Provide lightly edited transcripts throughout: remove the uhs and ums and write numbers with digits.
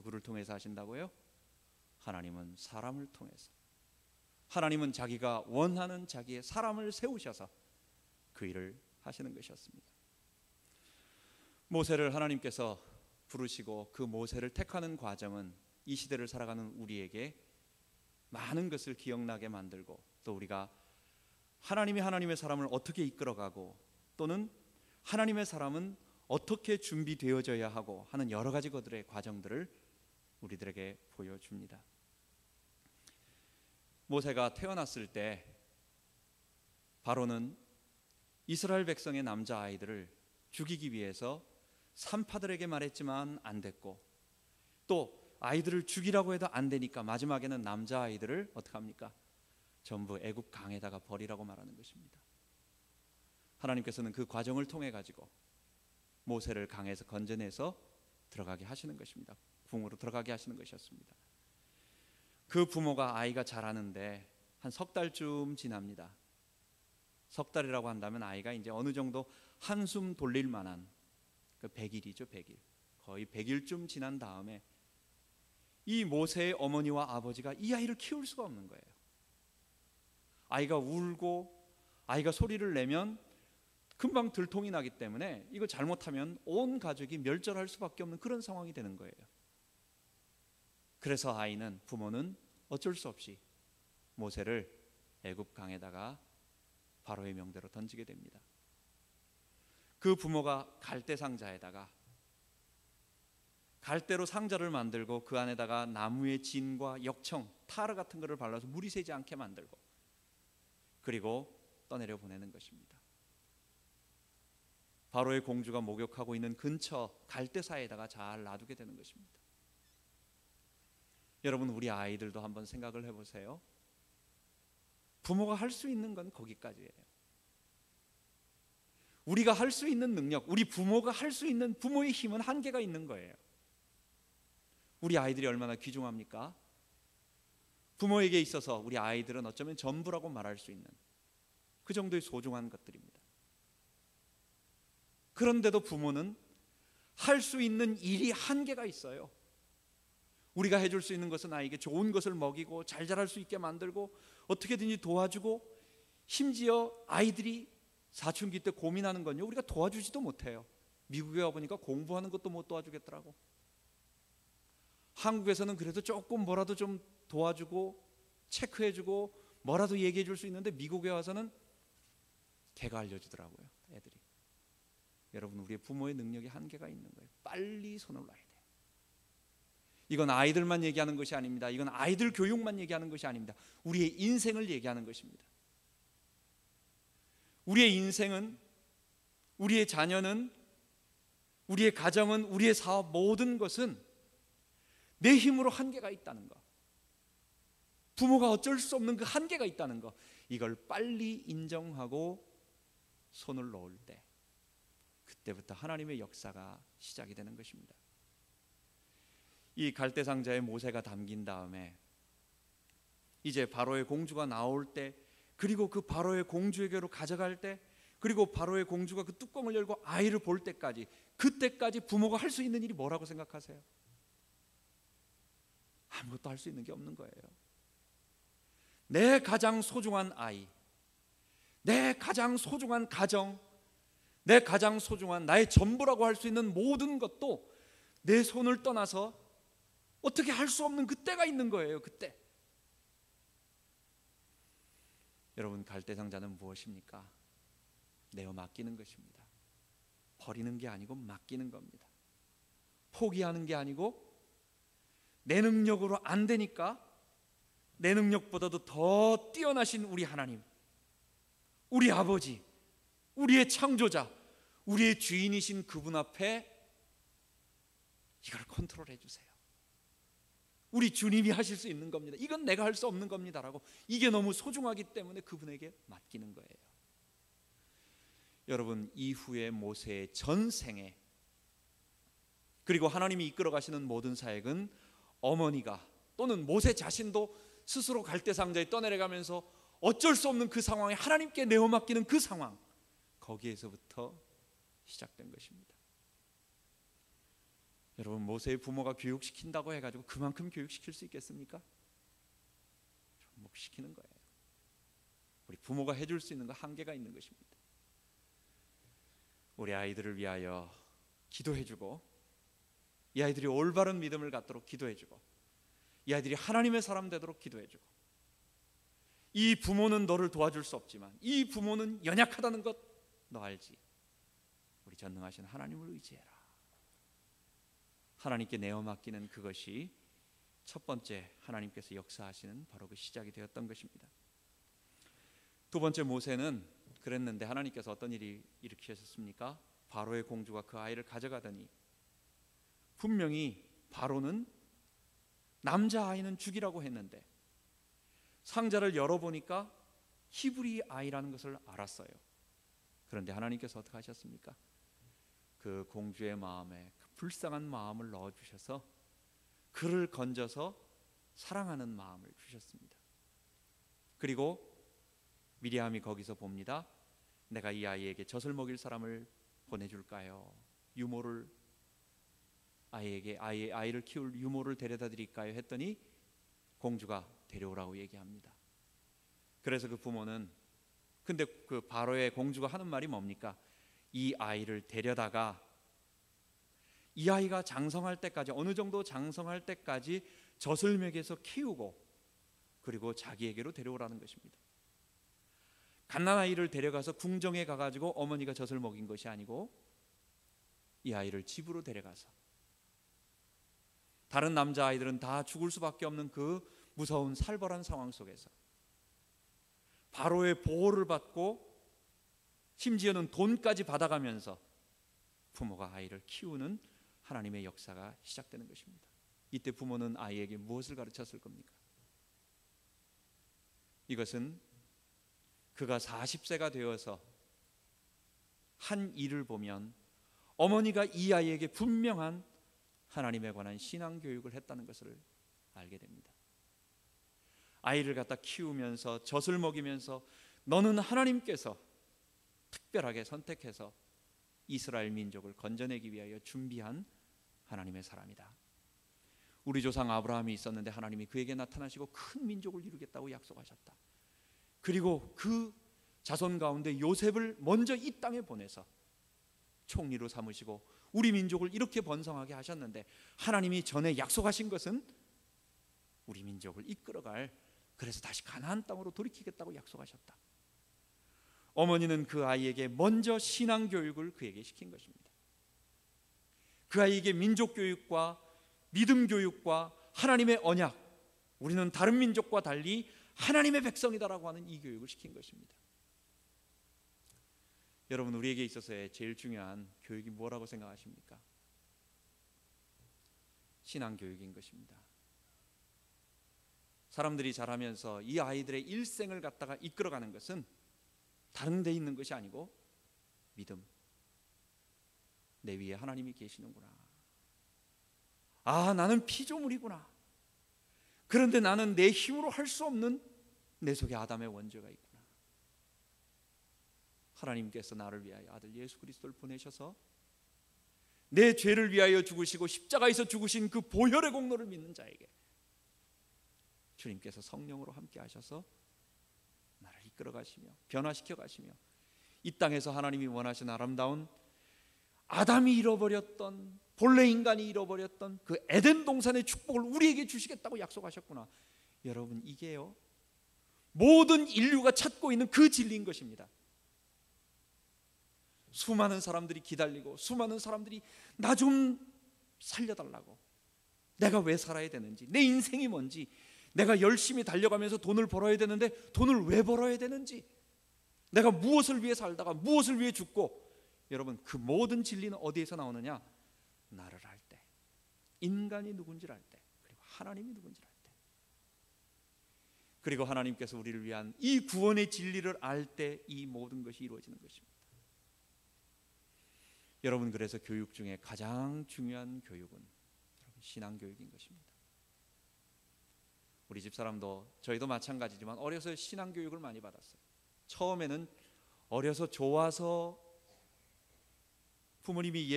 누구를 통해서 하신다고요? 하나님은 사람을 통해서, 하나님은 자기가 원하는 자기의 사람을 세우셔서 그 일을 하시는 것이었습니다. 모세를 하나님께서 부르시고 그 모세를 택하는 과정은 이 시대를 살아가는 우리에게 많은 것을 기억나게 만들고, 또 우리가 하나님이 하나님의 사람을 어떻게 이끌어가고, 또는 하나님의 사람은 어떻게 준비되어져야 하고 하는 여러 가지 것들의 과정들을 우리들에게 보여줍니다. 모세가 태어났을 때 바로는 이스라엘 백성의 남자아이들을 죽이기 위해서 산파들에게 말했지만 안 됐고, 또 아이들을 죽이라고 해도 안 되니까 마지막에는 남자아이들을 어떻게 합니까? 전부 애굽 강에다가 버리라고 말하는 것입니다. 하나님께서는 그 과정을 통해 가지고 모세를 강에서 건져내서 들어가게 하시는 것입니다. 궁으로 들어가게 하시는 것이었습니다. 그 부모가 아이가 자라는데 한 석 달쯤 지납니다. 석 달이라고 한다면 아이가 이제 어느 정도 한숨 돌릴 만한 그 100일이죠. 100일. 거의 100일쯤 지난 다음에 이 모세의 어머니와 아버지가 이 아이를 키울 수가 없는 거예요. 아이가 울고 아이가 소리를 내면 금방 들통이 나기 때문에 이거 잘못하면 온 가족이 멸절할 수밖에 없는 그런 상황이 되는 거예요. 그래서 부모는 어쩔 수 없이 모세를 애굽 강에다가 바로의 명대로 던지게 됩니다. 그 부모가 갈대 상자에다가 갈대로 상자를 만들고 그 안에다가 나무의 진과 역청, 타르 같은 것을 발라서 물이 새지 않게 만들고, 그리고 떠내려 보내는 것입니다. 바로의 공주가 목욕하고 있는 근처 갈대사에다가 잘 놔두게 되는 것입니다. 여러분, 우리 아이들도 한번 생각을 해보세요. 부모가 할 수 있는 건 거기까지예요. 우리가 할 수 있는 능력, 우리 부모가 할 수 있는 부모의 힘은 한계가 있는 거예요. 우리 아이들이 얼마나 귀중합니까? 부모에게 있어서 우리 아이들은 어쩌면 전부라고 말할 수 있는 그 정도의 소중한 것들입니다. 그런데도 부모는 할 수 있는 일이 한계가 있어요. 우리가 해줄 수 있는 것은 아이에게 좋은 것을 먹이고 잘 자랄 수 있게 만들고 어떻게든지 도와주고, 심지어 아이들이 사춘기 때 고민하는 건요, 우리가 도와주지도 못해요. 미국에 와보니까 공부하는 것도 못 도와주겠더라고. 한국에서는 그래도 조금 뭐라도 좀 도와주고 체크해주고 뭐라도 얘기해 줄 수 있는데, 미국에 와서는 걔가 알려주더라고요, 애들이. 여러분, 우리의 부모의 능력이 한계가 있는 거예요. 빨리 손을 놔야 돼요. 이건 아이들만 얘기하는 것이 아닙니다. 이건 아이들 교육만 얘기하는 것이 아닙니다. 우리의 인생을 얘기하는 것입니다. 우리의 인생은, 우리의 자녀는, 우리의 가정은, 우리의 사업, 모든 것은 내 힘으로 한계가 있다는 것, 부모가 어쩔 수 없는 그 한계가 있다는 것, 이걸 빨리 인정하고 손을 놓을 때, 그때부터 하나님의 역사가 시작이 되는 것입니다. 이 갈대상자에 모세가 담긴 다음에 이제 바로의 공주가 나올 때, 그리고 그 바로의 공주에게로 가져갈 때, 그리고 바로의 공주가 그 뚜껑을 열고 아이를 볼 때까지, 그때까지 부모가 할 수 있는 일이 뭐라고 생각하세요? 아무것도 할 수 있는 게 없는 거예요. 내 가장 소중한 아이, 내 가장 소중한 가정, 내 가장 소중한 나의 전부라고 할 수 있는 모든 것도 내 손을 떠나서 어떻게 할 수 없는 그때가 있는 거예요. 그때. 여러분, 갈대상자는 무엇입니까? 내어 맡기는 것입니다. 버리는 게 아니고 맡기는 겁니다. 포기하는 게 아니고, 내 능력으로 안 되니까 내 능력보다도 더 뛰어나신 우리 하나님, 우리 아버지, 우리의 창조자, 우리의 주인이신 그분 앞에 이걸 컨트롤해 주세요. 우리 주님이 하실 수 있는 겁니다. 이건 내가 할 수 없는 겁니다라고, 이게 너무 소중하기 때문에 그분에게 맡기는 거예요. 여러분, 이후에 모세의 전생에, 그리고 하나님이 이끌어 가시는 모든 사역은 어머니가, 또는 모세 자신도 스스로 갈대상자에 떠내려가면서 어쩔 수 없는 그 상황에 하나님께 내어 맡기는 그 상황, 거기에서부터 시작된 것입니다. 여러분, 모세의 부모가 교육시킨다고 해가지고 그만큼 교육시킬 수 있겠습니까? 못 시키는 거예요. 우리 부모가 해줄 수 있는 거 한계가 있는 것입니다. 우리 아이들을 위하여 기도해주고, 이 아이들이 올바른 믿음을 갖도록 기도해주고, 이 아이들이 하나님의 사람 되도록 기도해주고, 이 부모는 너를 도와줄 수 없지만 이 부모는 연약하다는 것 너 알지? 우리 전능하신 하나님을 의지해라. 하나님께 내어 맡기는 그것이 첫 번째 하나님께서 역사하시는 바로 그 시작이 되었던 것입니다. 두 번째, 모세는 그랬는데 하나님께서 어떤 일이 일으키셨습니까? 바로의 공주가 그 아이를 가져가더니, 분명히 바로는 남자아이는 죽이라고 했는데 상자를 열어보니까 히브리 아이라는 것을 알았어요. 그런데 하나님께서 어떻게 하셨습니까? 그 공주의 마음에 그 불쌍한 마음을 넣어주셔서 그를 건져서 사랑하는 마음을 주셨습니다. 그리고 미리암이 거기서 봅니다. 내가 이 아이에게 젖을 먹일 사람을 보내줄까요? 유모를 아이를 키울 유모를 데려다 드릴까요? 했더니 공주가 데려오라고 얘기합니다. 그래서 그 부모는, 근데 그 바로의 공주가 하는 말이 뭡니까? 이 아이를 데려다가 이 아이가 장성할 때까지, 어느 정도 장성할 때까지 젖을 먹여서 키우고 그리고 자기에게로 데려오라는 것입니다. 갓난아이를 데려가서 궁정에 가가지고 어머니가 젖을 먹인 것이 아니고 이 아이를 집으로 데려가서, 다른 남자아이들은 다 죽을 수밖에 없는 그 무서운 살벌한 상황 속에서 바로의 보호를 받고 심지어는 돈까지 받아가면서 부모가 아이를 키우는 하나님의 역사가 시작되는 것입니다. 이때 부모는 아이에게 무엇을 가르쳤을 겁니까? 이것은 그가 40세가 되어서 한 일을 보면 어머니가 이 아이에게 분명한 하나님에 관한 신앙 교육을 했다는 것을 알게 됩니다. 아이를 갖다 키우면서 젖을 먹이면서 너는 하나님께서 특별하게 선택해서 이스라엘 민족을 건져내기 위하여 준비한 하나님의 사람이다. 우리 조상 아브라함이 있었는데 하나님이 그에게 나타나시고 큰 민족을 이루겠다고 약속하셨다. 그리고 그 자손 가운데 요셉을 먼저 이 땅에 보내서 총리로 삼으시고 우리 민족을 이렇게 번성하게 하셨는데, 하나님이 전에 약속하신 것은 우리 민족을 이끌어갈, 그래서 다시 가나안 땅으로 돌이키겠다고 약속하셨다. 어머니는 그 아이에게 먼저 신앙 교육을 그에게 시킨 것입니다. 그 아이에게 민족 교육과 믿음 교육과 하나님의 언약, 우리는 다른 민족과 달리 하나님의 백성이다라고 하는 이 교육을 시킨 것입니다. 여러분, 우리에게 있어서의 제일 중요한 교육이 뭐라고 생각하십니까? 신앙 교육인 것입니다. 사람들이 자라면서 이 아이들의 일생을 갖다가 이끌어가는 것은 다른 데 있는 것이 아니고 믿음. 내 위에 하나님이 계시는구나. 아, 나는 피조물이구나. 그런데 나는 내 힘으로 할 수 없는 내 속에 아담의 원죄가 있구나. 하나님께서 나를 위하여 아들 예수 그리스도를 보내셔서 내 죄를 위하여 죽으시고 십자가에서 죽으신 그 보혈의 공로를 믿는 자에게 주님께서 성령으로 함께 하셔서 나를 이끌어 가시며 변화시켜 가시며 이 땅에서 하나님이 원하신 아름다운 아담이 잃어버렸던, 본래 인간이 잃어버렸던 그 에덴 동산의 축복을 우리에게 주시겠다고 약속하셨구나. 여러분, 이게요, 모든 인류가 찾고 있는 그 진리인 것입니다. 수많은 사람들이 기다리고 수많은 사람들이 나 좀 살려달라고, 내가 왜 살아야 되는지, 내 인생이 뭔지, 내가 열심히 달려가면서 돈을 벌어야 되는데 돈을 왜 벌어야 되는지, 내가 무엇을 위해 살다가 무엇을 위해 죽고, 여러분, 그 모든 진리는 어디에서 나오느냐? 나를 알 때, 인간이 누군지를 알 때, 그리고 하나님이 누군지를 알 때, 그리고 하나님께서 우리를 위한 이 구원의 진리를 알 때 이 모든 것이 이루어지는 것입니다. 여러분, 그래서 교육 중에 가장 중요한 교육은 신앙교육인 것입니다. 우리 집사람도 저희도 마찬가지지만 어려서 신앙교육을 많이 받았어요. 처음에는 어려서 좋아서 부모님이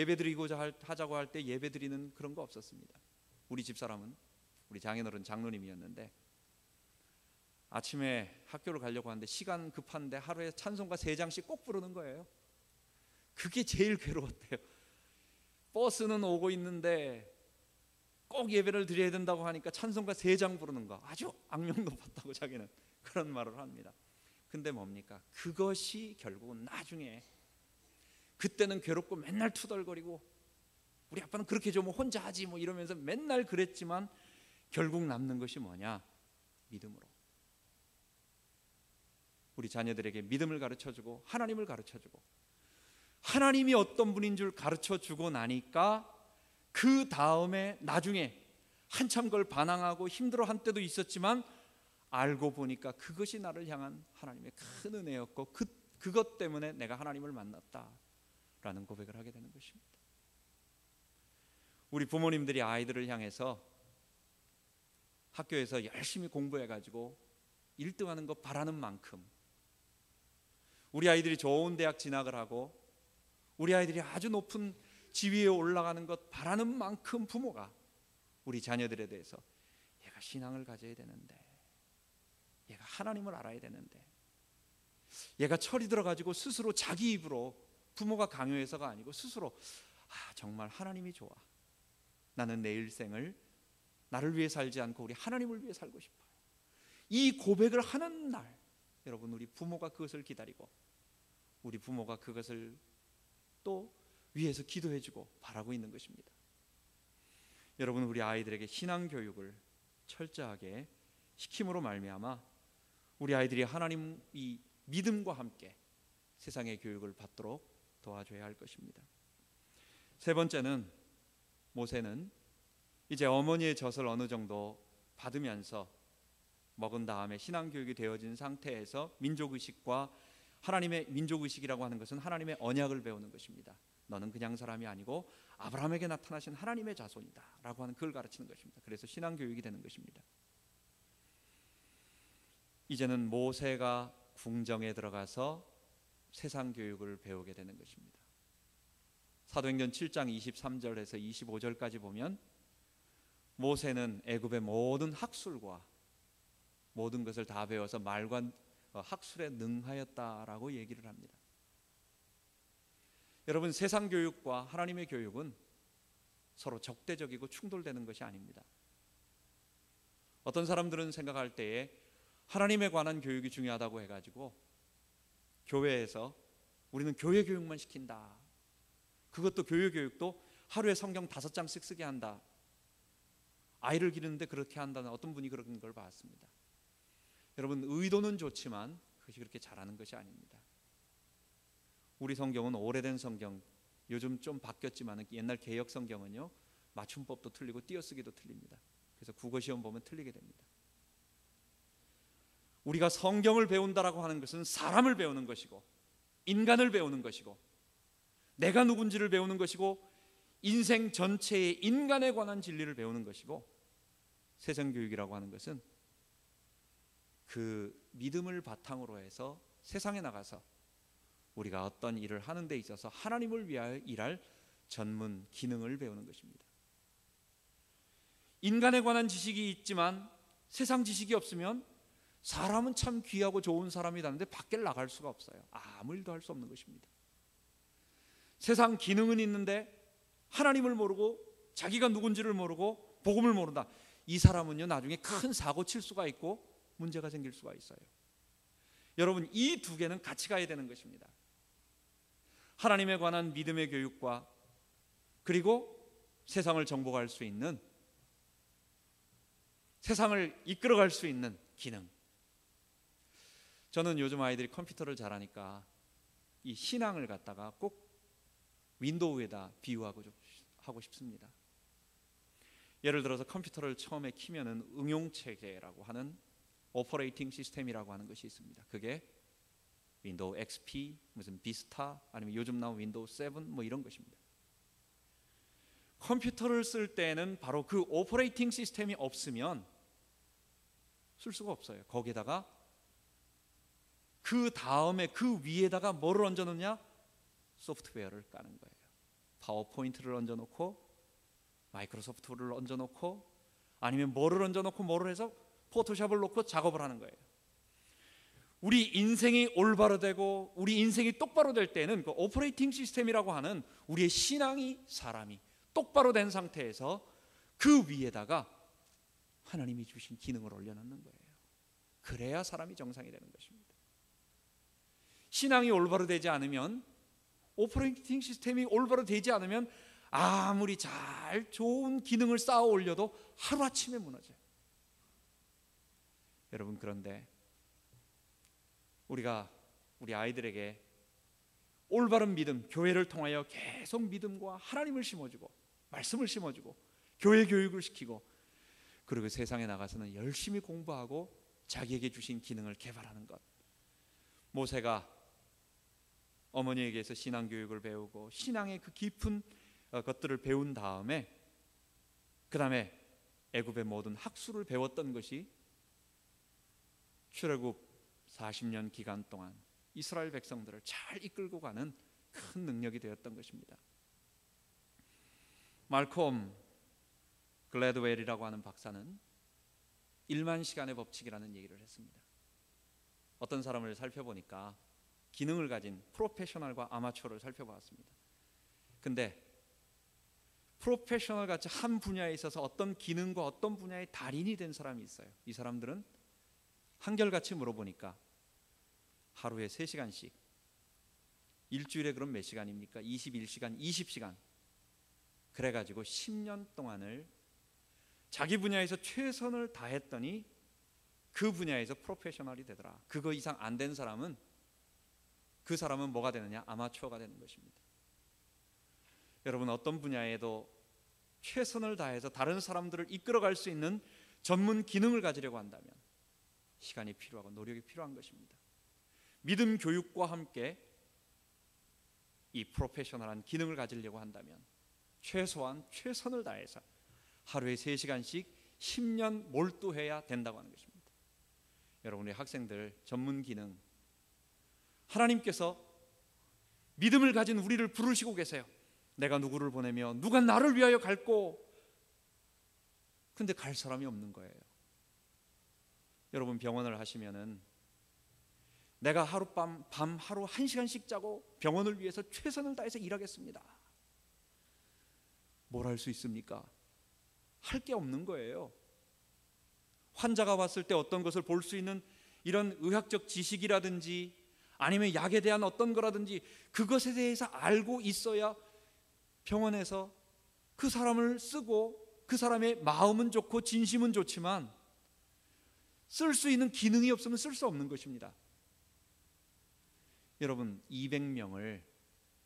하자고 할 때 예배 드리는 그런 거 없었습니다. 우리 집사람은, 우리 장인어른 장로님이었는데 아침에 학교를 가려고 하는데 시간 급한데 하루에 찬송가 3장씩 꼭 부르는 거예요. 그게 제일 괴로웠대요. 버스는 오고 있는데 꼭 예배를 드려야 된다고 하니까 찬송가 3장 부르는 거 아주 악명 높았다고 자기는 그런 말을 합니다. 근데 뭡니까? 그것이 결국은 나중에, 그때는 괴롭고 맨날 투덜거리고 우리 아빠는 그렇게 좀 혼자 하지 뭐 이러면서 맨날 그랬지만 결국 남는 것이 뭐냐? 믿음으로. 우리 자녀들에게 믿음을 가르쳐주고 하나님을 가르쳐주고 하나님이 어떤 분인 줄 가르쳐주고 나니까 그 다음에 나중에 한참 그걸 반항하고 힘들어한 때도 있었지만 알고 보니까 그것이 나를 향한 하나님의 큰 은혜였고 그것 때문에 내가 하나님을 만났다라는 고백을 하게 되는 것입니다. 우리 부모님들이 아이들을 향해서 학교에서 열심히 공부해가지고 1등하는 거 바라는 만큼, 우리 아이들이 좋은 대학 진학을 하고 우리 아이들이 아주 높은 지위에 올라가는 것 바라는 만큼 부모가 우리 자녀들에 대해서 얘가 신앙을 가져야 되는데, 얘가 하나님을 알아야 되는데, 얘가 철이 들어가지고 스스로 자기 입으로, 부모가 강요해서가 아니고 스스로 정말 하나님이 좋아, 나는 내 일생을 나를 위해 살지 않고 우리 하나님을 위해 살고 싶어요. 이 고백을 하는 날, 여러분, 우리 부모가 그것을 기다리고 우리 부모가 그것을 또 위해서 기도해주고 바라고 있는 것입니다. 여러분, 우리 아이들에게 신앙 교육을 철저하게 시킴으로 말미암아 우리 아이들이 하나님 이 믿음과 함께 세상의 교육을 받도록 도와줘야 할 것입니다. 세 번째는, 모세는 이제 어머니의 젖을 어느 정도 받으면서 먹은 다음에 신앙 교육이 되어진 상태에서 민족의식과, 하나님의 민족의식이라고 하는 것은 하나님의 언약을 배우는 것입니다. 너는 그냥 사람이 아니고 아브라함에게 나타나신 하나님의 자손이다 라고 하는 그걸 가르치는 것입니다. 그래서 신앙 교육이 되는 것입니다. 이제는 모세가 궁정에 들어가서 세상 교육을 배우게 되는 것입니다. 사도행전 7장 23절에서 25절까지 보면 모세는 애굽의 모든 학술과 모든 것을 다 배워서 말과 학술에 능하였다라고 얘기를 합니다. 여러분, 세상 교육과 하나님의 교육은 서로 적대적이고 충돌되는 것이 아닙니다. 어떤 사람들은 생각할 때에 하나님에 관한 교육이 중요하다고 해가지고 교회에서 우리는 교회 교육만 시킨다, 그것도 교회 교육도 하루에 성경 5장씩 쓰게 한다, 아이를 기르는데 그렇게 한다는 어떤 분이 그런 걸 봤습니다. 여러분, 의도는 좋지만 그것이 그렇게 잘하는 것이 아닙니다. 우리 성경은 오래된 성경, 요즘 좀 바뀌었지만 옛날 개역 성경은요, 맞춤법도 틀리고 띄어쓰기도 틀립니다. 그래서 국어시험 보면 틀리게 됩니다. 우리가 성경을 배운다라고 하는 것은 사람을 배우는 것이고 인간을 배우는 것이고 내가 누군지를 배우는 것이고 인생 전체의 인간에 관한 진리를 배우는 것이고, 세상 교육이라고 하는 것은 그 믿음을 바탕으로 해서 세상에 나가서 우리가 어떤 일을 하는 데 있어서 하나님을 위하여 일할 전문 기능을 배우는 것입니다. 인간에 관한 지식이 있지만 세상 지식이 없으면 사람은 참 귀하고 좋은 사람이라는데 밖에 나갈 수가 없어요. 아무 일도 할 수 없는 것입니다. 세상 기능은 있는데 하나님을 모르고 자기가 누군지를 모르고 복음을 모른다, 이 사람은요 나중에 큰 사고 칠 수가 있고 문제가 생길 수가 있어요. 여러분, 이 두 개는 같이 가야 되는 것입니다. 하나님에 관한 믿음의 교육과 그리고 세상을 정복할 수 있는, 세상을 이끌어갈 수 있는 기능. 저는 요즘 아이들이 컴퓨터를 잘하니까 이 신앙을 갖다가 꼭 윈도우에다 비유하고 하고 싶습니다. 예를 들어서 컴퓨터를 처음에 키면은 응용체계라고 하는 오퍼레이팅 시스템이라고 하는 것이 있습니다. 그게 윈도우 XP, 무슨 비스타, 아니면 요즘 나온 윈도우 7 뭐 이런 것입니다. 컴퓨터를 쓸 때는 바로 그 오퍼레이팅 시스템이 없으면 쓸 수가 없어요. 거기에다가 그 다음에 그 위에다가 뭐를 얹어 놓냐? 소프트웨어를 까는 거예요. 파워포인트를 얹어놓고 마이크로소프트를 얹어놓고 아니면 뭐를 얹어놓고 뭐를 해서 포토샵을 놓고 작업을 하는 거예요. 우리 인생이 올바로 되고 우리 인생이 똑바로 될 때는 그 오퍼레이팅 시스템이라고 하는 우리의 신앙이, 사람이 똑바로 된 상태에서 그 위에다가 하나님이 주신 기능을 올려놓는 거예요. 그래야 사람이 정상이 되는 것입니다. 신앙이 올바로 되지 않으면, 오퍼레이팅 시스템이 올바로 되지 않으면 아무리 잘 좋은 기능을 쌓아 올려도 하루아침에 무너져요. 여러분, 그런데 우리가 우리 아이들에게 올바른 믿음, 교회를 통하여 계속 믿음과 하나님을 심어주고 말씀을 심어주고 교회 교육을 시키고, 그리고 세상에 나가서는 열심히 공부하고 자기에게 주신 기능을 개발하는 것. 모세가 어머니에게서 신앙교육을 배우고 신앙의 그 깊은 것들을 배운 다음에 그 다음에 애굽의 모든 학술을 배웠던 것이 출애굽 40년 기간 동안 이스라엘 백성들을 잘 이끌고 가는 큰 능력이 되었던 것입니다. 말콤 글래드웰이라고 하는 박사는 1만 시간의 법칙이라는 얘기를 했습니다. 어떤 사람을 살펴보니까 기능을 가진 프로페셔널과 아마추어를 살펴보았습니다. 근데 프로페셔널 같이 한 분야에 있어서 어떤 기능과 어떤 분야의 달인이 된 사람이 있어요. 이 사람들은 한결같이 물어보니까 하루에 3시간씩, 일주일에 그럼 몇 시간입니까? 21시간, 20시간. 그래가지고 10년 동안을 자기 분야에서 최선을 다했더니 그 분야에서 프로페셔널이 되더라. 그거 이상 안 된 사람은, 그 사람은 뭐가 되느냐? 아마추어가 되는 것입니다. 여러분, 어떤 분야에도 최선을 다해서 다른 사람들을 이끌어갈 수 있는 전문 기능을 가지려고 한다면 시간이 필요하고 노력이 필요한 것입니다. 믿음 교육과 함께 이 프로페셔널한 기능을 가지려고 한다면 최소한 최선을 다해서 하루에 3시간씩 10년 몰두해야 된다고 하는 것입니다. 여러분의 학생들 전문 기능, 하나님께서 믿음을 가진 우리를 부르시고 계세요. 내가 누구를 보내며 누가 나를 위하여 갈고, 근데 갈 사람이 없는 거예요. 여러분, 병원을 하시면은 내가 밤 하루 1시간씩 자고 병원을 위해서 최선을 다해서 일하겠습니다. 뭘 할 수 있습니까? 할 게 없는 거예요. 환자가 왔을 때 어떤 것을 볼 수 있는 이런 의학적 지식이라든지 아니면 약에 대한 어떤 거라든지 그것에 대해서 알고 있어야 병원에서 그 사람을 쓰고, 그 사람의 마음은 좋고 진심은 좋지만 쓸 수 있는 기능이 없으면 쓸 수 없는 것입니다. 여러분, 200명을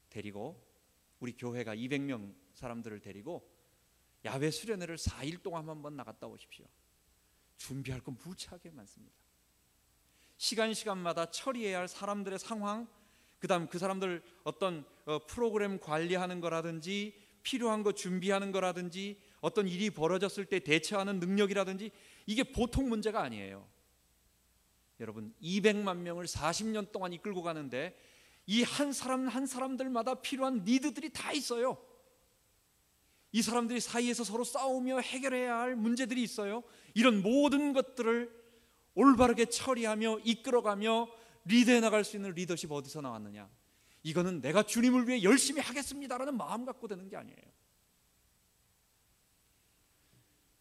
데리고, 우리 교회가 200명 사람들을 데리고 야외 수련회를 4일 동안 한번 나갔다 오십시오. 준비할 건 무지하게 많습니다. 시간마다 처리해야 할 사람들의 상황, 그 다음 그 사람들 어떤 프로그램 관리하는 거라든지 필요한 거 준비하는 거라든지 어떤 일이 벌어졌을 때 대처하는 능력이라든지, 이게 보통 문제가 아니에요. 여러분, 200만 명을 40년 동안 이끌고 가는데 이 한 사람 한 사람들마다 필요한 니드들이 다 있어요. 이 사람들이 사이에서 서로 싸우며 해결해야 할 문제들이 있어요. 이런 모든 것들을 올바르게 처리하며 이끌어가며 리드해 나갈 수 있는 리더십 어디서 나왔느냐? 이거는 내가 주님을 위해 열심히 하겠습니다라는 마음 갖고 되는 게 아니에요.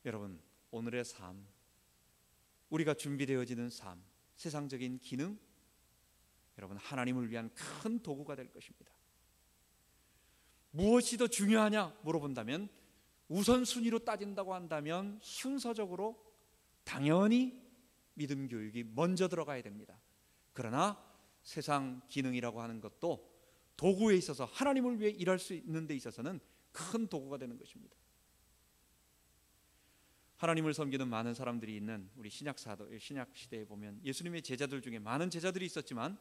여러분, 오늘의 삶, 우리가 준비되어지는 삶, 세상적인 기능, 여러분, 하나님을 위한 큰 도구가 될 것입니다. 무엇이 더 중요하냐 물어본다면, 우선순위로 따진다고 한다면 순서적으로 당연히 믿음 교육이 먼저 들어가야 됩니다. 그러나 세상 기능이라고 하는 것도 도구에 있어서 하나님을 위해 일할 수 있는 데 있어서는 큰 도구가 되는 것입니다. 하나님을 섬기는 많은 사람들이 있는 우리 신약 시대에 보면 예수님의 제자들 중에 많은 제자들이 있었지만,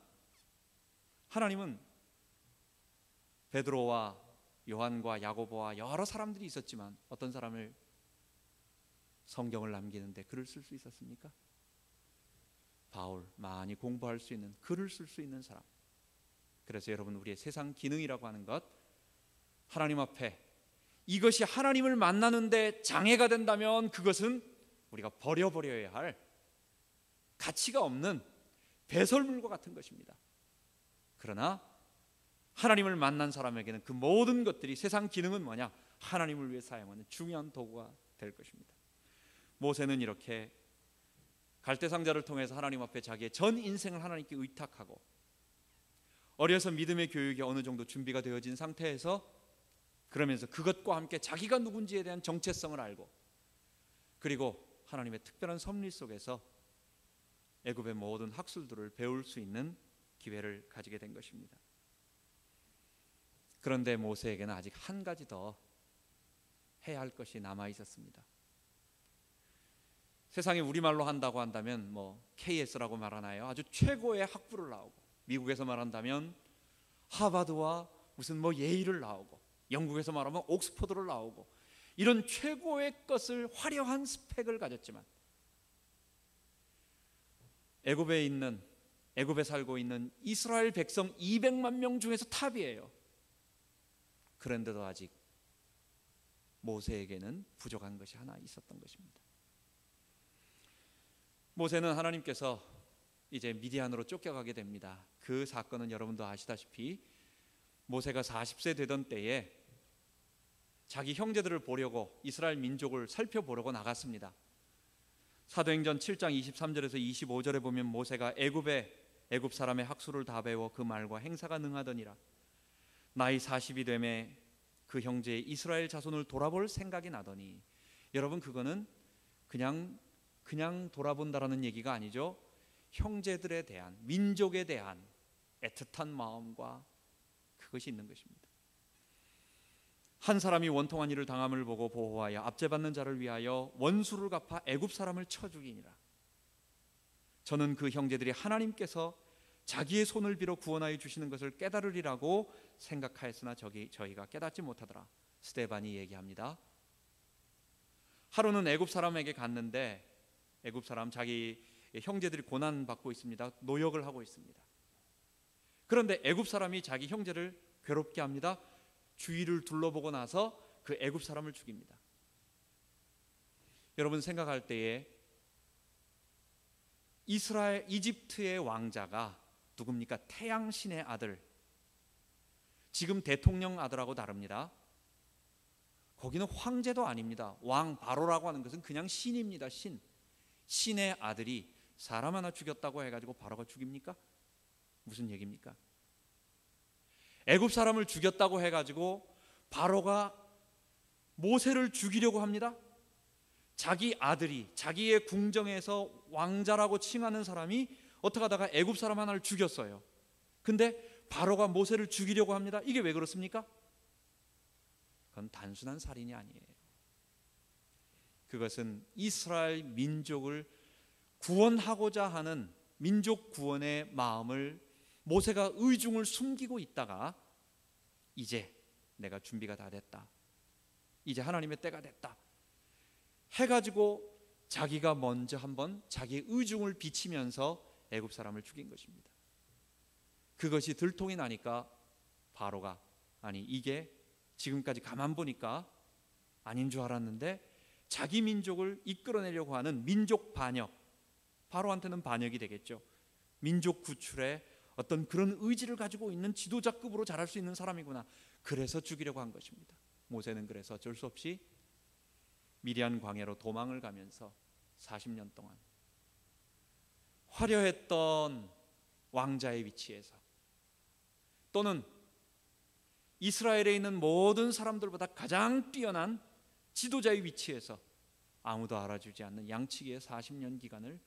하나님은 베드로와 요한과 야고보와 여러 사람들이 있었지만 어떤 사람을 성경을 남기는데 글을 쓸 수 있었습니까? 바울, 많이 공부할 수 있는, 글을 쓸 수 있는 사람. 그래서 여러분, 우리의 세상 기능이라고 하는 것, 하나님 앞에 이것이 하나님을 만나는데 장애가 된다면 그것은 우리가 버려버려야 할 가치가 없는 배설물과 같은 것입니다. 그러나 하나님을 만난 사람에게는 그 모든 것들이, 세상 기능은 뭐냐? 하나님을 위해 사용하는 중요한 도구가 될 것입니다. 모세는 이렇게 갈대상자를 통해서 하나님 앞에 자기의 전 인생을 하나님께 의탁하고, 어려서 믿음의 교육이 어느 정도 준비가 되어진 상태에서, 그러면서 그것과 함께 자기가 누군지에 대한 정체성을 알고, 그리고 하나님의 특별한 섭리 속에서 애굽의 모든 학술들을 배울 수 있는 기회를 가지게 된 것입니다. 그런데 모세에게는 아직 한 가지 더 해야 할 것이 남아 있었습니다. 세상에 우리말로 한다고 한다면 KS라고 말하나요? 아주 최고의 학부를 나오고, 미국에서 말한다면 하버드와 무슨 예일을 나오고, 영국에서 말하면 옥스퍼드를 나오고, 이런 최고의 것을, 화려한 스펙을 가졌지만 애굽에 살고 있는 이스라엘 백성 200만 명 중에서 탑이에요. 그런데도 아직 모세에게는 부족한 것이 하나 있었던 것입니다. 모세는 하나님께서 이제 미디안으로 쫓겨가게 됩니다. 그 사건은 여러분도 아시다시피 모세가 40세 되던 때에 자기 형제들을 보려고, 이스라엘 민족을 살펴보려고 나갔습니다. 사도행전 7장 23절에서 25절에 보면 모세가 애굽 사람의 학술을 다 배워 그 말과 행사가 능하더니라. 나이 40이 되매 그 형제의 이스라엘 자손을 돌아볼 생각이 나더니, 여러분 그거는 그냥 돌아본다라는 얘기가 아니죠. 형제들에 대한, 민족에 대한 애틋한 마음과 그것이 있는 것입니다. 한 사람이 원통한 일을 당함을 보고 보호하여 압제받는 자를 위하여 원수를 갚아 애굽 사람을 쳐 죽이니라. 저는 그 형제들이 하나님께서 자기의 손을 빌어 구원하여 주시는 것을 깨달으리라고 생각하였으나 저희가 깨닫지 못하더라. 스데반이 얘기합니다. 하루는 애굽 사람에게 갔는데, 애굽 사람, 자기 형제들이 고난받고 있습니다. 노역을 하고 있습니다. 그런데 애굽 사람이 자기 형제를 괴롭게 합니다. 주위를 둘러보고 나서 그 애굽 사람을 죽입니다. 여러분 생각할 때에 이집트의 왕자가 누굽니까? 태양신의 아들, 지금 대통령 아들하고 다릅니다. 거기는 황제도 아닙니다. 왕 바로라고 하는 것은 그냥 신입니다. 신의 아들이 사람 하나 죽였다고 해가지고 바로가 죽입니까? 무슨 얘기입니까? 애굽 사람을 죽였다고 해가지고 바로가 모세를 죽이려고 합니다. 자기 아들이, 자기의 궁정에서 왕자라고 칭하는 사람이 어떻게 하다가 애굽 사람 하나를 죽였어요. 근데 바로가 모세를 죽이려고 합니다. 이게 왜 그렇습니까? 그건 단순한 살인이 아니에요. 그것은 이스라엘 민족을 구원하고자 하는 민족 구원의 마음을 모세가 의중을 숨기고 있다가, 이제 내가 준비가 다 됐다, 이제 하나님의 때가 됐다 해가지고 자기가 먼저 한번 자기의 의중을 비치면서 애굽 사람을 죽인 것입니다. 그것이 들통이 나니까 바로가, 아니 이게 지금까지 가만 보니까 아닌 줄 알았는데, 자기 민족을 이끌어내려고 하는 민족 반역, 바로한테는 반역이 되겠죠. 민족 구출에 어떤 그런 의지를 가지고 있는 지도자급으로 자랄 수 있는 사람이구나. 그래서 죽이려고 한 것입니다. 모세는 그래서 어쩔 수 없이 미디안 광야로 도망을 가면서 40년 동안 화려했던 왕자의 위치에서, 또는 이스라엘에 있는 모든 사람들보다 가장 뛰어난 지도자의 위치에서 아무도 알아주지 않는 양치기의 40년 기간을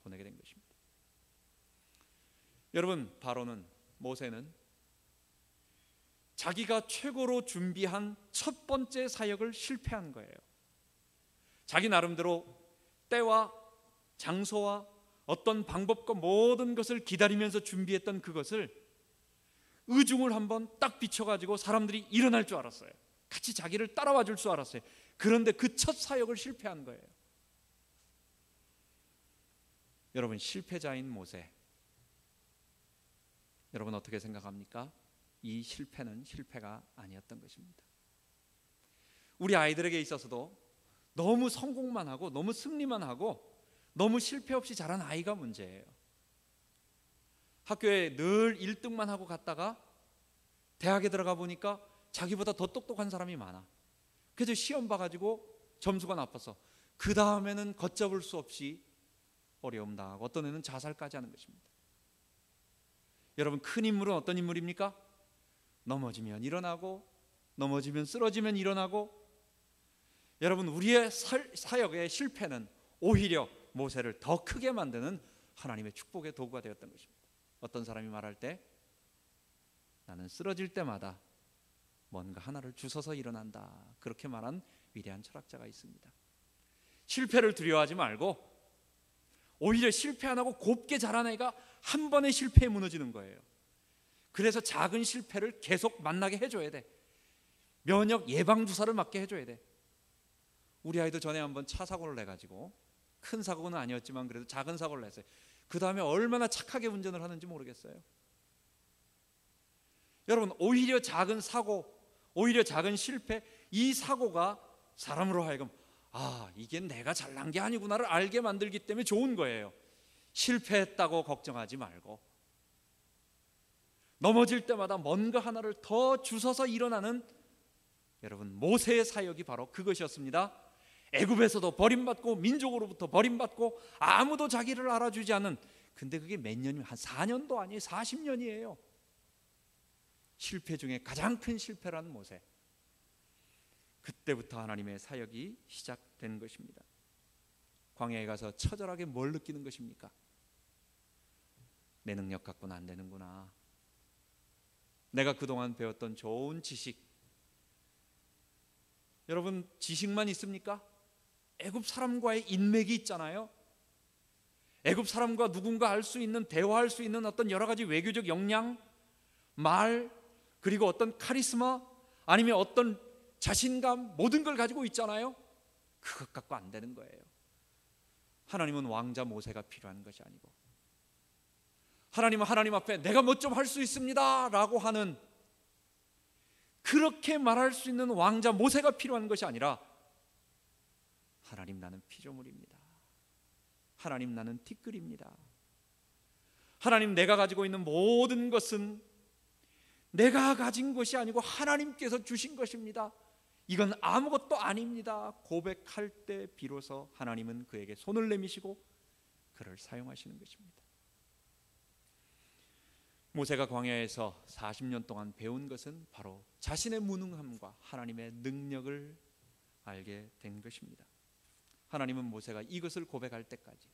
보내게 된 것입니다. 여러분, 모세는 자기가 최고로 준비한 첫 번째 사역을 실패한 거예요. 자기 나름대로 때와 장소와 어떤 방법과 모든 것을 기다리면서 준비했던 그것을 의중을 한번 딱 비춰가지고 사람들이 일어날 줄 알았어요. 같이 자기를 따라와 줄 줄 알았어요. 그런데 그 첫 사역을 실패한 거예요. 여러분, 실패자인 모세, 여러분 어떻게 생각합니까? 이 실패는 실패가 아니었던 것입니다. 우리 아이들에게 있어서도 너무 성공만 하고 너무 승리만 하고 너무 실패 없이 자란 아이가 문제예요. 학교에 늘 1등만 하고 갔다가 대학에 들어가 보니까 자기보다 더 똑똑한 사람이 많아. 그래서 시험 봐가지고 점수가 나빠서 그 다음에는 걷잡을 수 없이 어려움 당하고 어떤 애는 자살까지 하는 것입니다. 여러분, 큰 인물은 어떤 인물입니까? 넘어지면 일어나고 넘어지면 쓰러지면 일어나고. 여러분, 우리의 사역의 실패는 오히려 모세를 더 크게 만드는 하나님의 축복의 도구가 되었던 것입니다. 어떤 사람이 말할 때 나는 쓰러질 때마다 뭔가 하나를 주워서 일어난다, 그렇게 말한 위대한 철학자가 있습니다. 실패를 두려워하지 말고 오히려 실패 안 하고 곱게 자란 애가 한 번의 실패에 무너지는 거예요. 그래서 작은 실패를 계속 만나게 해줘야 돼. 면역 예방 주사를 맞게 해줘야 돼. 우리 아이도 전에 한번 차 사고를 내가지고, 큰 사고는 아니었지만 그래도 작은 사고를 냈어요. 그 다음에 얼마나 착하게 운전을 하는지 모르겠어요. 여러분, 오히려 작은 사고, 오히려 작은 실패, 이 사고가 사람으로 하여금 이게 내가 잘난 게 아니구나를 알게 만들기 때문에 좋은 거예요. 실패했다고 걱정하지 말고 넘어질 때마다 뭔가 하나를 더 주워서 일어나는, 여러분, 모세의 사역이 바로 그것이었습니다. 애굽에서도 버림받고 민족으로부터 버림받고 아무도 자기를 알아주지 않는, 근데 그게 몇 년이면 한 4년도 아니에요. 40년이에요. 실패 중에 가장 큰 실패라는 모세. 그때부터 하나님의 사역이 시작된 것입니다. 광야에 가서 처절하게 뭘 느끼는 것입니까? 내 능력 갖고는 안 되는구나. 내가 그동안 배웠던 좋은 지식, 여러분, 지식만 있습니까? 애굽 사람과의 인맥이 있잖아요. 애굽 사람과 누군가 할 수 있는, 대화할 수 있는 어떤 여러 가지 외교적 역량, 말, 그리고 어떤 카리스마, 아니면 어떤 자신감, 모든 걸 가지고 있잖아요. 그것 갖고 안 되는 거예요. 하나님은 왕자 모세가 필요한 것이 아니고, 하나님은 하나님 앞에 내가 뭐 좀 할 수 있습니다 라고 하는, 그렇게 말할 수 있는 왕자 모세가 필요한 것이 아니라, 하나님, 나는 피조물입니다. 하나님, 나는 티끌입니다. 하나님, 내가 가지고 있는 모든 것은 내가 가진 것이 아니고 하나님께서 주신 것입니다. 이건 아무것도 아닙니다. 고백할 때 비로소 하나님은 그에게 손을 내미시고 그를 사용하시는 것입니다. 모세가 광야에서 40년 동안 배운 것은 바로 자신의 무능함과 하나님의 능력을 알게 된 것입니다. 하나님은 모세가 이것을 고백할 때까지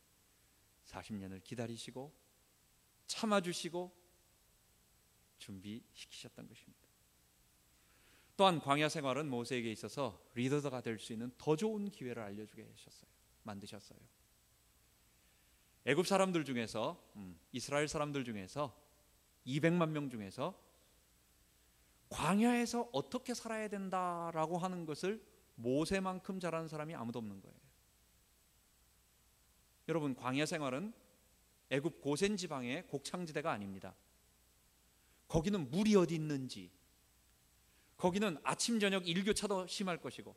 40년을 기다리시고 참아주시고 준비시키셨던 것입니다. 또한 광야 생활은 모세에게 있어서 리더가 될 수 있는 더 좋은 기회를 알려주게 하셨어요. 만드셨어요. 애굽 사람들 중에서, 이스라엘 사람들 중에서 200만 명 중에서 광야에서 어떻게 살아야 된다라고 하는 것을 모세만큼 잘하는 사람이 아무도 없는 거예요. 여러분, 광야 생활은 애굽 고센 지방의 곡창지대가 아닙니다. 거기는 물이 어디 있는지, 거기는 아침 저녁 일교차도 심할 것이고,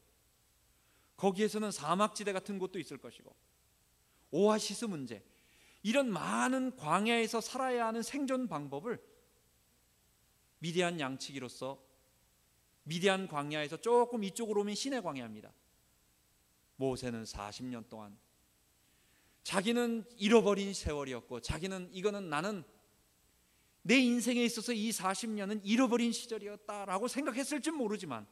거기에서는 사막지대 같은 곳도 있을 것이고, 오아시스 문제, 이런 많은 광야에서 살아야 하는 생존 방법을 미디안 양치기로서 미디안 광야에서 조금 이쪽으로 오면 시내 광야입니다. 모세는 40년 동안 자기는 잃어버린 세월이었고, 자기는 이거는 나는 내 인생에 있어서 이 40년은 잃어버린 시절이었다라고 생각했을지 모르지만,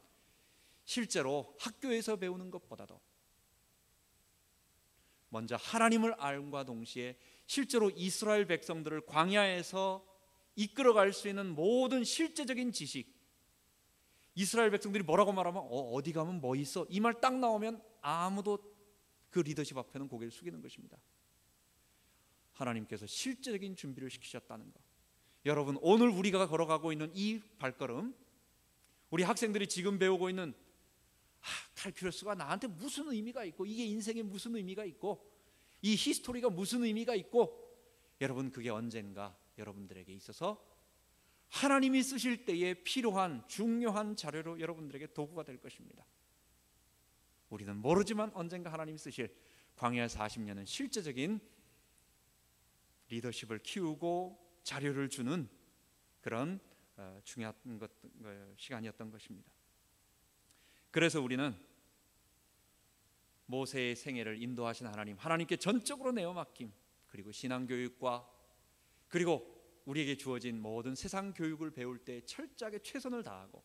실제로 학교에서 배우는 것보다도 먼저 하나님을 알과 동시에 실제로 이스라엘 백성들을 광야에서 이끌어갈 수 있는 모든 실제적인 지식, 이스라엘 백성들이 뭐라고 말하면 어디 가면 뭐 있어, 이 말 딱 나오면 아무도 그 리더십 앞에는 고개를 숙이는 것입니다. 하나님께서 실제적인 준비를 시키셨다는 것. 여러분, 오늘 우리가 걸어가고 있는 이 발걸음, 우리 학생들이 지금 배우고 있는 칼큘러스가 나한테 무슨 의미가 있고, 이게 인생에 무슨 의미가 있고, 이 히스토리가 무슨 의미가 있고, 여러분, 그게 언젠가 여러분들에게 있어서 하나님이 쓰실 때에 필요한 중요한 자료로 여러분들에게 도구가 될 것입니다. 우리는 모르지만 언젠가 하나님이 쓰실 광야 40년은 실제적인 리더십을 키우고 자료를 주는 그런 중요한 시간이었던 것입니다. 그래서 우리는 모세의 생애를 인도하신 하나님께 전적으로 내어 맡김, 그리고 신앙교육과 그리고 우리에게 주어진 모든 세상 교육을 배울 때 철저하게 최선을 다하고,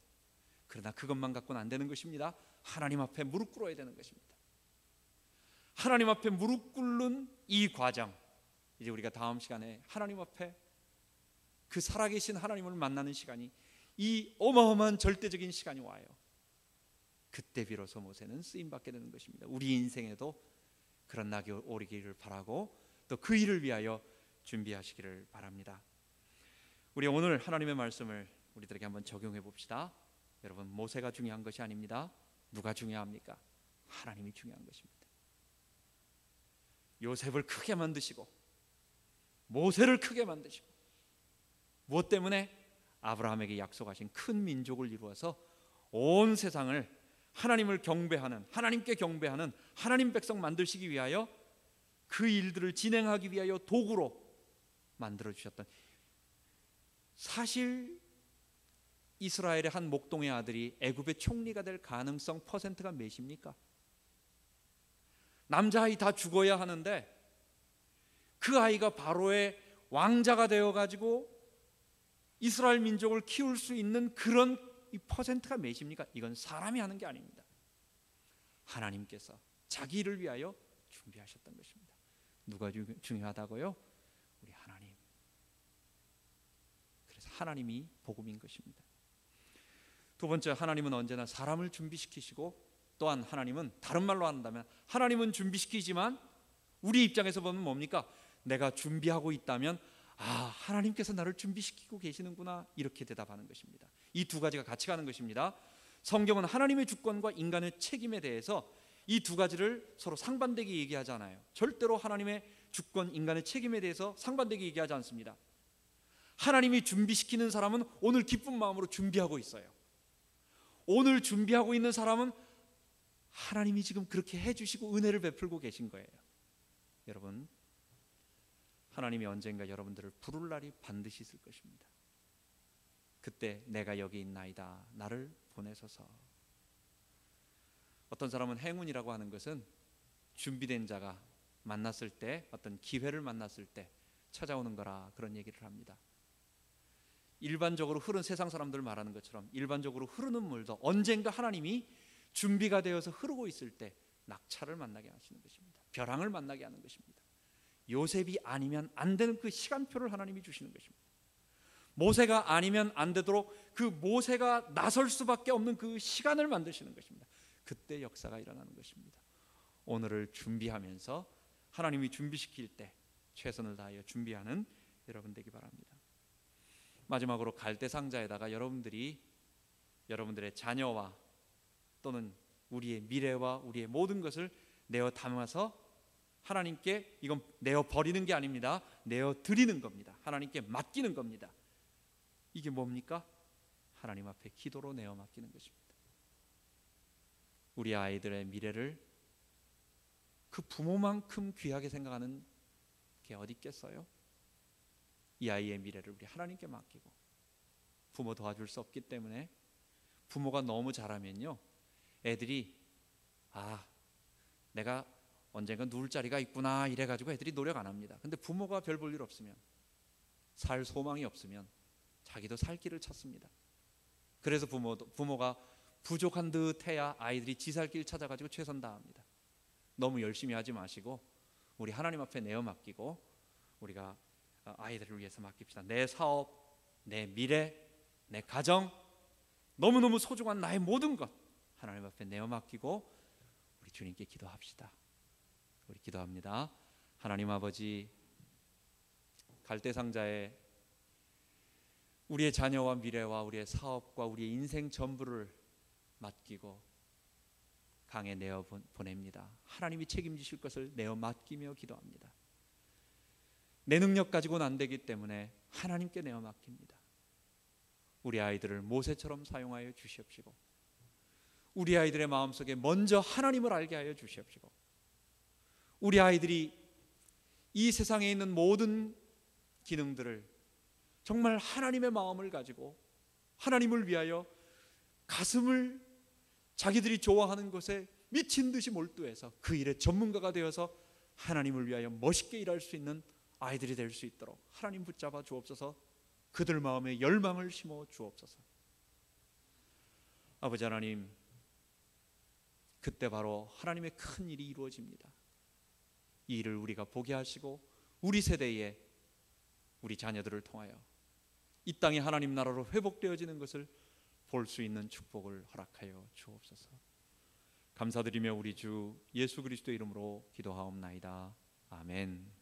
그러나 그것만 갖고는 안 되는 것입니다. 하나님 앞에 무릎 꿇어야 되는 것입니다. 하나님 앞에 무릎 꿇는 이 과정, 이제 우리가 다음 시간에 하나님 앞에 그 살아계신 하나님을 만나는 시간이, 이 어마어마한 절대적인 시간이 와요. 그때 비로소 모세는 쓰임받게 되는 것입니다. 우리 인생에도 그런 낙이 오르기를 바라고 또 그 일을 위하여 준비하시기를 바랍니다. 우리 오늘 하나님의 말씀을 우리들에게 한번 적용해 봅시다. 여러분, 모세가 중요한 것이 아닙니다. 누가 중요합니까? 하나님이 중요한 것입니다. 요셉을 크게 만드시고 모세를 크게 만드시고, 무엇 때문에? 아브라함에게 약속하신 큰 민족을 이루어서 온 세상을 하나님을 경배하는, 하나님께 경배하는 하나님 백성 만드시기 위하여, 그 일들을 진행하기 위하여 도구로 만들어 주셨던, 사실 이스라엘의 한 목동의 아들이 애굽의 총리가 될 가능성 퍼센트가 몇입니까? 남자아이 다 죽어야 하는데 그 아이가 바로의 왕자가 되어가지고 이스라엘 민족을 키울 수 있는 그런 이 퍼센트가 몇입니까? 이건 사람이 하는 게 아닙니다. 하나님께서 자기 일을 위하여 준비하셨던 것입니다. 누가 중요하다고요? 우리 하나님. 그래서 하나님이 복음인 것입니다. 두 번째, 하나님은 언제나 사람을 준비시키시고, 또한 하나님은, 다른 말로 한다면 하나님은 준비시키지만 우리 입장에서 보면 뭡니까? 내가 준비하고 있다면, 하나님께서 나를 준비시키고 계시는구나, 이렇게 대답하는 것입니다. 이 두 가지가 같이 가는 것입니다. 성경은 하나님의 주권과 인간의 책임에 대해서 이 두 가지를 서로 상반되게 얘기하잖아요. 절대로 하나님의 주권, 인간의 책임에 대해서 상반되게 얘기하지 않습니다. 하나님이 준비시키는 사람은 오늘 기쁜 마음으로 준비하고 있어요. 오늘 준비하고 있는 사람은 하나님이 지금 그렇게 해주시고 은혜를 베풀고 계신 거예요. 여러분, 하나님이 언젠가 여러분들을 부를 날이 반드시 있을 것입니다. 그때 내가 여기 있나이다, 나를 보내소서. 어떤 사람은 행운이라고 하는 것은 준비된 자가 만났을 때, 어떤 기회를 만났을 때 찾아오는 거라, 그런 얘기를 합니다. 일반적으로 흐르는, 세상 사람들 말하는 것처럼 일반적으로 흐르는 물도 언젠가 하나님이 준비가 되어서 흐르고 있을 때 낙차를 만나게 하시는 것입니다. 벼랑을 만나게 하는 것입니다. 요셉이 아니면 안 되는 그 시간표를 하나님이 주시는 것입니다. 모세가 아니면 안 되도록 그 모세가 나설 수밖에 없는 그 시간을 만드시는 것입니다. 그때 역사가 일어나는 것입니다. 오늘을 준비하면서 하나님이 준비시킬 때 최선을 다하여 준비하는 여러분 되기 바랍니다. 마지막으로 갈대상자에다가 여러분들이 여러분들의 자녀와 또는 우리의 미래와 우리의 모든 것을 내어 담아서 하나님께, 이건 내어 버리는 게 아닙니다. 내어 드리는 겁니다. 하나님께 맡기는 겁니다. 이게 뭡니까? 하나님 앞에 기도로 내어 맡기는 것입니다. 우리 아이들의 미래를 그 부모만큼 귀하게 생각하는 게 어디 있겠어요? 이 아이의 미래를 우리 하나님께 맡기고, 부모 도와줄 수 없기 때문에 부모가 너무 잘하면요, 애들이 내가 언젠가 누울 자리가 있구나 이래가지고 애들이 노력 안 합니다. 근데 부모가 별 볼 일 없으면, 살 소망이 없으면 자기도 살 길을 찾습니다. 그래서 부모가 부족한 듯해야 아이들이 지 살 길 찾아가지고 최선 다합니다. 너무 열심히 하지 마시고 우리 하나님 앞에 내어 맡기고 우리가 아이들을 위해서 맡깁시다. 내 사업, 내 미래, 내 가정, 너무너무 소중한 나의 모든 것 하나님 앞에 내어 맡기고 우리 주님께 기도합시다. 우리 기도합니다. 하나님 아버지, 갈대상자에 우리의 자녀와 미래와 우리의 사업과 우리의 인생 전부를 맡기고 강에 내어 보냅니다. 하나님이 책임지실 것을 내어 맡기며 기도합니다. 내 능력 가지고는 안 되기 때문에 하나님께 내어 맡깁니다. 우리 아이들을 모세처럼 사용하여 주시옵시고, 우리 아이들의 마음속에 먼저 하나님을 알게 하여 주시옵시고, 우리 아이들이 이 세상에 있는 모든 기능들을 정말 하나님의 마음을 가지고 하나님을 위하여 가슴을 자기들이 좋아하는 것에 미친 듯이 몰두해서 그 일의 전문가가 되어서 하나님을 위하여 멋있게 일할 수 있는 아이들이 될 수 있도록 하나님 붙잡아 주옵소서. 그들 마음에 열망을 심어 주옵소서. 아버지 하나님, 그때 바로 하나님의 큰 일이 이루어집니다. 이 일을 우리가 보게 하시고 우리 세대에 우리 자녀들을 통하여 이 땅이 하나님 나라로 회복되어지는 것을 볼 수 있는 축복을 허락하여 주옵소서. 감사드리며 우리 주 예수 그리스도의 이름으로 기도하옵나이다. 아멘.